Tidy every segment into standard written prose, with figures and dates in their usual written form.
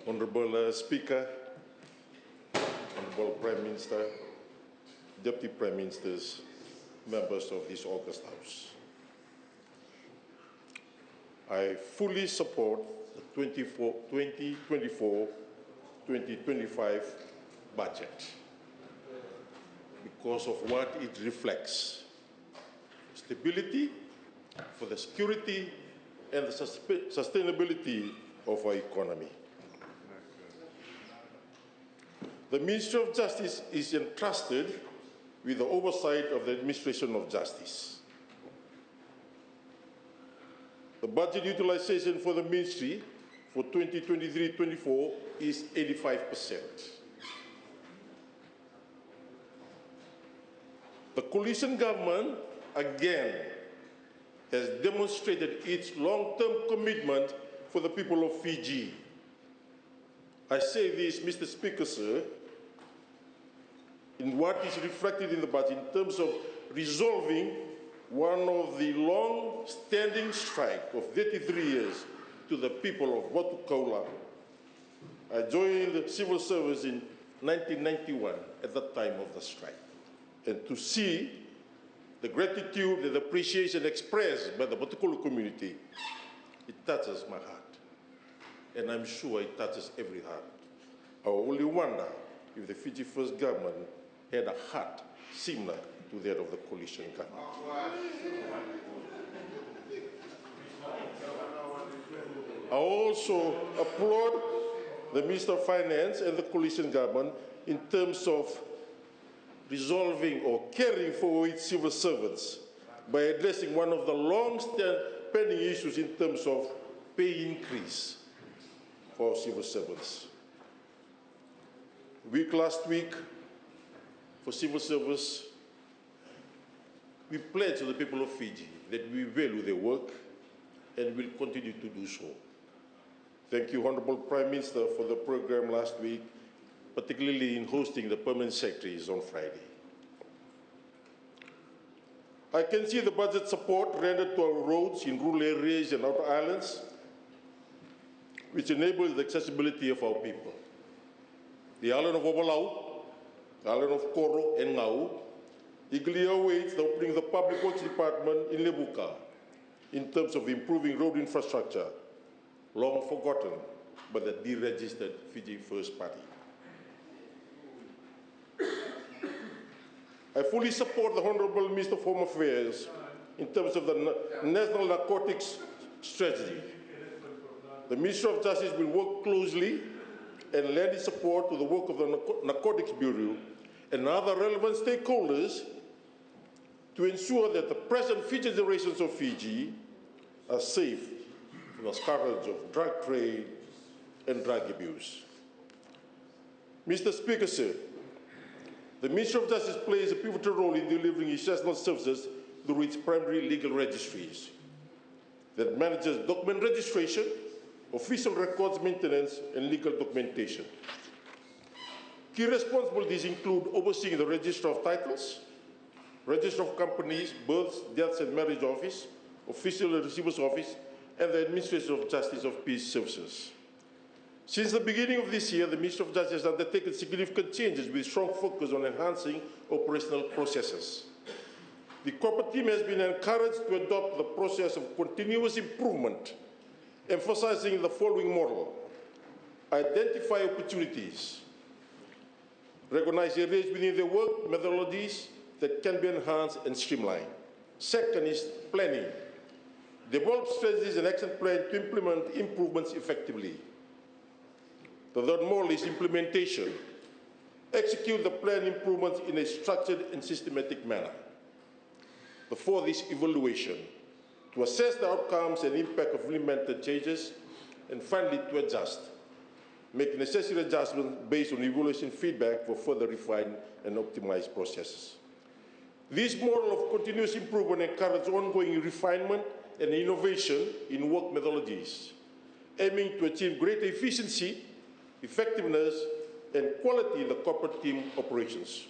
Honorable Speaker, Honorable Prime Minister, Deputy Prime Ministers, members of this August House. I fully support the 2024-2025 budget because of what it reflects: stability for the security and the sustainability of our economy. The Ministry of Justice is entrusted with the oversight of the administration of justice. The budget utilization for the ministry for 2023-24 is 85%. The coalition government, again, has demonstrated its long-term commitment for the people of Fiji. I say this, Mr. Speaker, sir, in what is reflected in the budget in terms of resolving one of the long-standing strike of 33 years to the people of Watukaula. I joined the civil service in 1991 at the time of the strike. And to see the gratitude and appreciation expressed by the Watukaula community, it touches my heart. And I'm sure it touches every heart. I only wonder if the Fiji First government had a heart similar to that of the coalition government. I also applaud the Minister of Finance and the coalition government in terms of resolving or caring for its civil servants by addressing one of the long-standing issues in terms of pay increase for our civil servants. Last week, for civil service, we pledged to the people of Fiji that we value their work and will continue to do so. Thank you, Honorable Prime Minister, for the program last week, particularly in hosting the permanent secretaries on Friday. I can see the budget support rendered to our roads in rural areas and outer islands, which enables the accessibility of our people. The island of Ovalau, the island of Koro and Ngau eagerly awaits the opening of the Public Works Department in Lebuka in terms of improving road infrastructure, long forgotten by the deregistered Fiji First Party. I fully support the Honourable Minister of Home Affairs in terms of the National Narcotics Strategy. The Ministry of Justice will work closely and lend its support to the work of the Narcotics Bureau and other relevant stakeholders to ensure that the present future generations of Fiji are safe from the scourge of drug trade and drug abuse. Mr. Speaker, sir, the Ministry of Justice plays a pivotal role in delivering essential services through its primary legal registries that manages document registration, official records maintenance, and legal documentation. Key responsibilities include overseeing the Register of Titles, Register of Companies, Births, Deaths and Marriage Office, Official Receiver's Office, and the Administration of Justice of Peace Services. Since the beginning of this year, the Ministry of Justice has undertaken significant changes with strong focus on enhancing operational processes. The corporate team has been encouraged to adopt the process of continuous improvement, emphasizing the following model: identify opportunities, recognize areas within their work methodologies that can be enhanced and streamlined. Second is planning. Develop strategies and action plans to implement improvements effectively. The third model is implementation. Execute the planned improvements in a structured and systematic manner. The fourth is evaluation, to assess the outcomes and impact of implemented changes, and finally to adjust, make necessary adjustments based on evaluation feedback for further refine and optimize processes. This model of continuous improvement encourages ongoing refinement and innovation in work methodologies, aiming to achieve greater efficiency, effectiveness, and quality in the corporate team operations.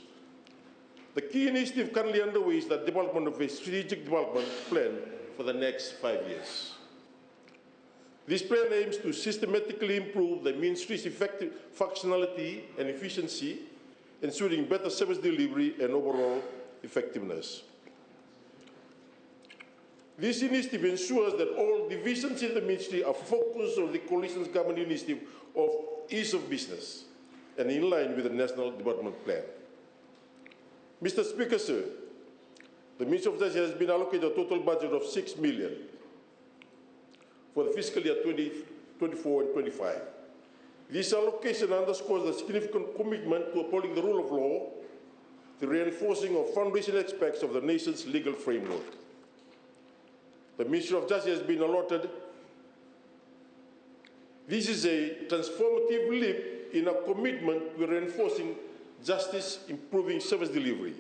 The key initiative currently underway is the development of a strategic development plan for the next 5 years. This plan aims to systematically improve the ministry's effective functionality and efficiency, ensuring better service delivery and overall effectiveness. This initiative ensures that all divisions in the ministry are focused on the coalition's government initiative of ease of business and in line with the National Development Plan. Mr. Speaker, sir, the Ministry of Justice has been allocated a total budget of $6 million for the fiscal year 2024 and 25. This allocation underscores the significant commitment to upholding the rule of law, the reinforcing of foundational aspects of the nation's legal framework. The Ministry of Justice has been allotted. This is a transformative leap in a commitment to reinforcing justice, improving service delivery,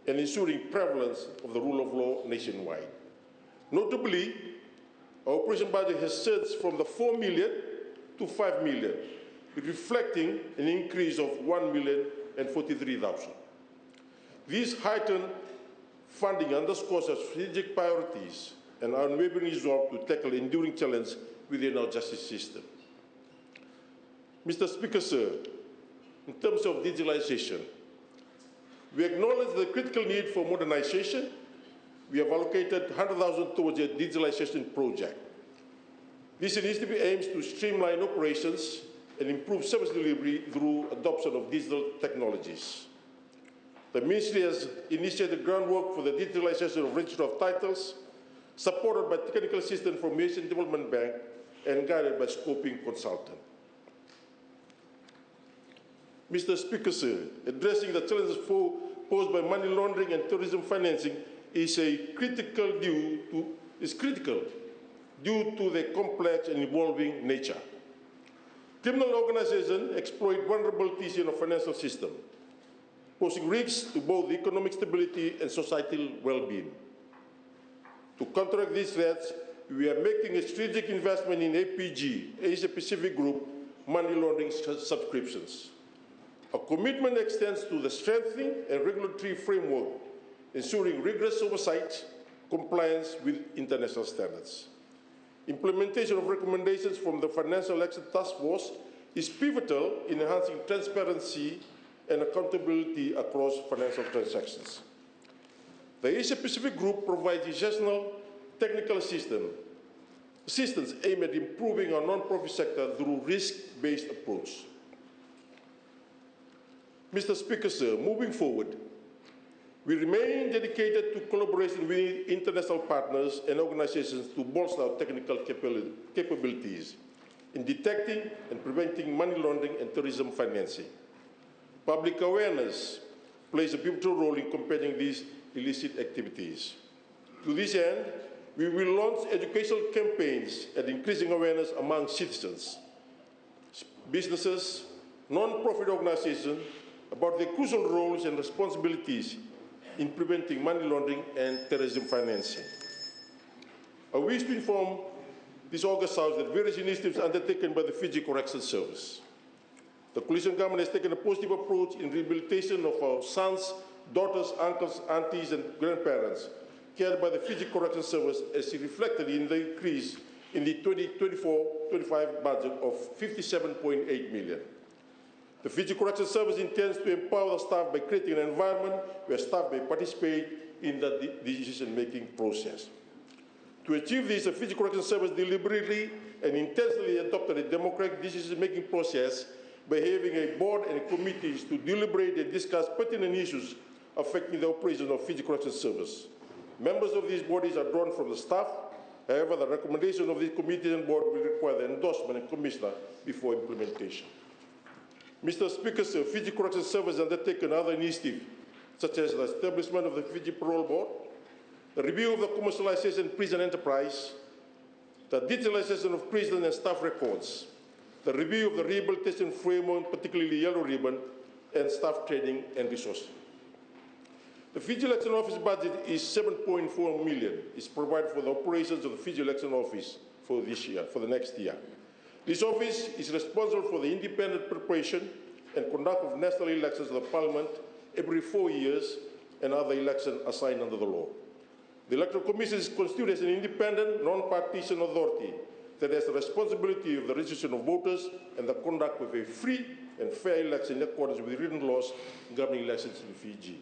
and ensuring prevalence of the rule of law nationwide. Notably, our operation budget has surged from the $4 million to $5 million, reflecting an increase of $1,043,000. This heightened funding underscores our strategic priorities and our unwavering resolve to tackle enduring challenges within our justice system. Mr. Speaker, sir, in terms of digitalization, we acknowledge the critical need for modernization. We have allocated $100,000 towards a digitalization project. This initiative aims to streamline operations and improve service delivery through adoption of digital technologies. The Ministry has initiated groundwork for the digitalization of Register of Titles, supported by technical assistance from Asian Development Bank and guided by scoping consultant. Mr. Speaker, sir, addressing the challenges posed by money laundering and terrorism financing is critical due to the complex and evolving nature. Criminal organizations exploit vulnerabilities in the financial system, posing risks to both economic stability and societal well-being. To counteract these threats, we are making a strategic investment in APG, Asia Pacific Group, money laundering subscriptions. Our commitment extends to the strengthening and regulatory framework, ensuring rigorous oversight, compliance with international standards. Implementation of recommendations from the Financial Action Task Force is pivotal in enhancing transparency and accountability across financial transactions. The Asia Pacific Group provides essential technical assistance aimed at improving our non-profit sector through risk-based approach. Mr. Speaker, sir, moving forward, we remain dedicated to collaboration with international partners and organizations to bolster our technical capabilities in detecting and preventing money laundering and terrorism financing. Public awareness plays a pivotal role in combating these illicit activities. To this end, we will launch educational campaigns and increasing awareness among citizens, businesses, non-profit organizations about the crucial roles and responsibilities in preventing money laundering and terrorism financing. I wish to inform this August House that various initiatives undertaken by the Fiji Corrections Service. The coalition government has taken a positive approach in rehabilitation of our sons, daughters, uncles, aunties, and grandparents cared by the Fiji Corrections Service, as reflected in the increase in the 2024-25 budget of $57.8 million. The Fiji Corrections Service intends to empower the staff by creating an environment where staff may participate in the decision-making process. To achieve this, the Fiji Corrections Service deliberately and intentionally adopted a democratic decision-making process by having a board and committees to deliberate and discuss pertinent issues affecting the operation of Fiji Corrections Service. Members of these bodies are drawn from the staff. However, the recommendation of these committees and board will require the endorsement of commissioner before implementation. Mr. Speaker, sir, Fiji Corrections Service has undertaken other initiatives, such as the establishment of the Fiji Parole Board, the review of the commercialization prison enterprise, the digitalization of prison and staff records, the review of the rehabilitation framework, particularly Yellow Ribbon, and staff training and resources. The Fiji Election Office budget is $7.4 million. It's provided for the operations of the Fiji Election Office for this year, for the next year. This office is responsible for the independent preparation and conduct of national elections of the Parliament every 4 years and other elections assigned under the law. The Electoral Commission is constituted as an independent, non-partisan authority that has the responsibility of the registration of voters and the conduct of a free and fair election in accordance with written laws governing elections in Fiji.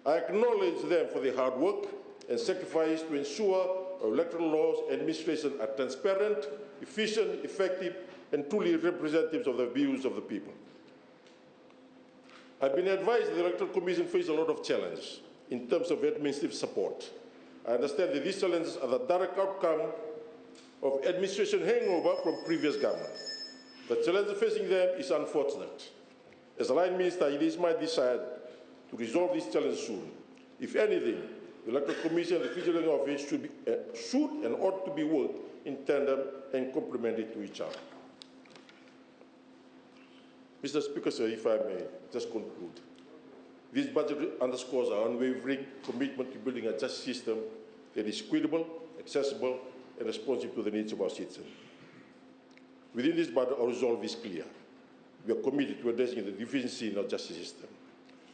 I acknowledge them for their hard work and sacrifice to ensure our electoral laws and administration are transparent, efficient, effective, and truly representatives of the views of the people. I've been advised that the Electoral Commission faces a lot of challenges in terms of administrative support. I understand that these challenges are the direct outcome of administration hangover from previous government. The challenge facing them is unfortunate. As a line minister, it is my desire to resolve these challenges soon. If anything, the Electoral Commission and the Fiji Electoral Office should and ought to be worked in tandem and complementary to each other. Mr. Speaker, sir, if I may just conclude. This budget underscores our unwavering commitment to building a justice system that is equitable, accessible, and responsive to the needs of our citizens. Within this budget, our resolve is clear. We are committed to addressing the deficiency in our justice system.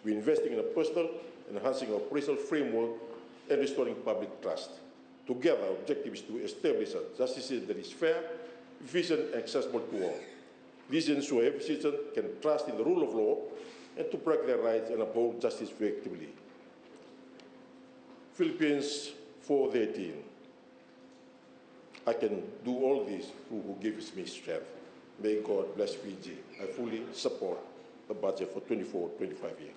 We are investing in a personal, enhancing our operational framework, and restoring public trust. Together, our objective is to establish a justice system that is fair, efficient, and accessible to all. This ensures every citizen can trust in the rule of law and to protect their rights and uphold justice effectively. Philippians 4:18. I can do all this through who gives me strength. May God bless Fiji. I fully support the budget for 24-25 years.